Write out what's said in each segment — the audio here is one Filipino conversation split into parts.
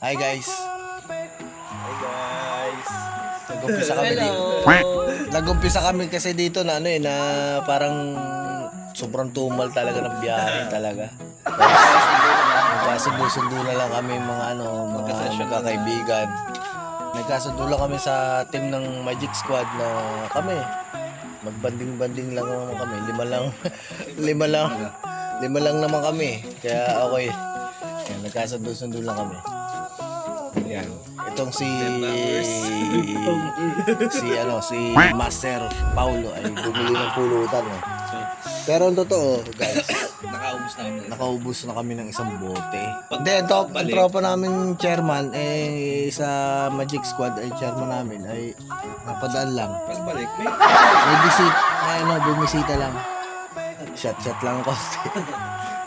Hi guys. Hi guys. Nag-umpisa kami dito. Nag-umpisa kami kasi dito na ano na parang sobrang tumal talaga ng biyahe talaga. Nagkasundo-sundo na lang kami mga mga magkakaibigan. Nagkasundo lang kami sa team ng Magic Squad na kami. Magbanding-banding lang naman kami. Lima lang naman kami. Kaya okay. Yan, nagkasundo-sundo lang kami. Yan. Itong si Master Paulo ay bumili ng pulutan. Pero ang totoo, guys, nakaubos na kami ng isang bote. Hindi, ang tropa namin chairman sa Magic Squad ay chairman namin ay napadaan lang. Pagbalik, May bumisita lang. Shot lang konti.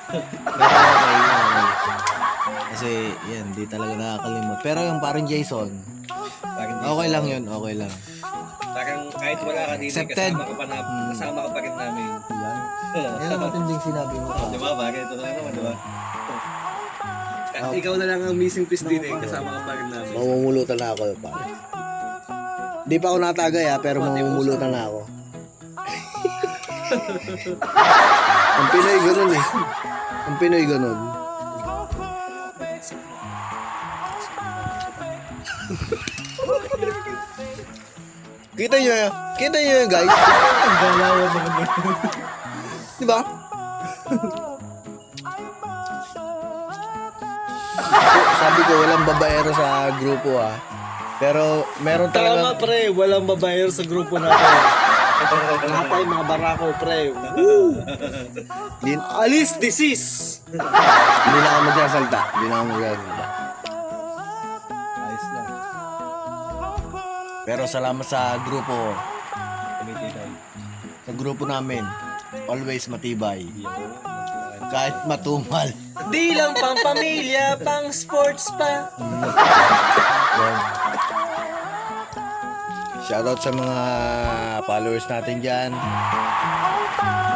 Okay. Kasi yan, di talaga nakakalimot. Pero yung parang Jason, okay lang yun, okay lang. Parang kahit wala ka dito, Accepted. kasama ka pa rin namin. Yan ang matinding sinabi mo pa. Diba? Bakit ito na naman, diba? Ikaw na lang ang missing piece din kasama ka pa rin namin. Mamumulutan na ako pa. Di pa ako natagay pero mamumulutan na ako. Ang Pinoy ganun eh. Ang Pinoy ganun. Kita nyo yun guys. Ang galawan naman. Diba? Sabi ko walang babaero sa grupo Pero meron talaga. Tama pre, walang babaero sa grupo natin. Lahat tayo mga barako pre. Alis disease. Hindi na ako magsasalta. Ayos lang. Pero salamat sa grupo. Tumitibay. Sa grupo namin. Always matibay. Kahit matumal. Di lang pang pamilya, pang sports pa. Yan. Shoutout sa mga followers natin dyan.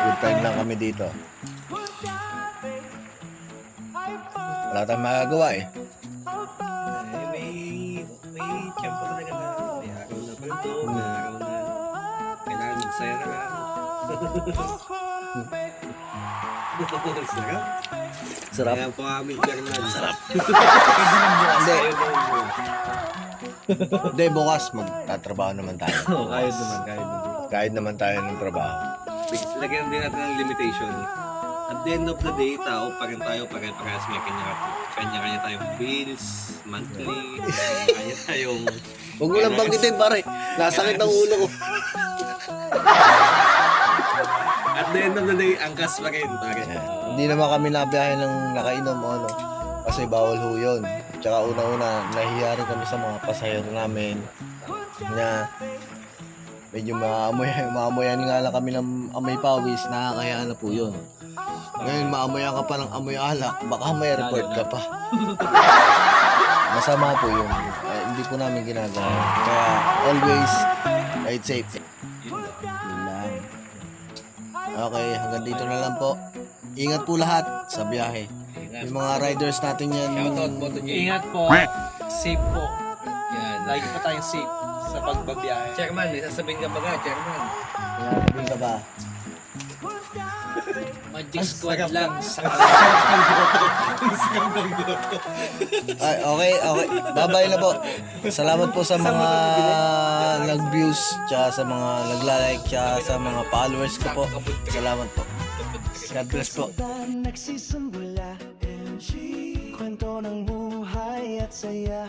Good time lang kami dito. Wala tayong magagawa May tiyempo talaga na may araw na ganito, may araw na kailangan magsaya na lang. Sarap. Sarap. Kaya po kami German. Sarap. Hindi. Hindi, bukas magtatrabaho naman tayo. Kahit naman. Kahit naman tayo ng trabaho. Lagyan din natin ng limitation. At the end of the day, tao pa rin tayo, pare-parehas may kanya-kanya tayong bills, monthly, kanya tayong... Huwag mo lang banggitin pare. Nasakit ang ulo ko. At the end of the day, angkas pa rin, pare. Hindi naman kami nabiyahe ng nakainom kasi bawal ho yun. Tsaka una-una, nahihiya rin kami sa mga pasahero namin na medyo maamoyan nga lang kami ng amoy pawis, nakakaya na po yun. Ngayon, maamoyan ka pa ng amoy alak, baka may report ka pa. Masama po yun. Hindi po namin ginagawa. Kaya always, ride safe. Yun lang. Okay, hanggang dito na lang po. Ingat po lahat sa biyahe. Yung mga riders natin yan. Shoutout po to Jay. Ingat po. Safe po. Yan. Lagi po tayong safe sa pagbabiyahe. Chairman, may sasabihin ka ba ka, Chairman? Sabihin ka ba? Magic squad lang sa Ay, okay. Bye-bye na po. Salamat po sa mga nag-views, tsaka sa mga nagla-like, tsaka sa mga followers ko po. Salamat po. God bless po. Nagsisimbula, kwento ng buhay at saya.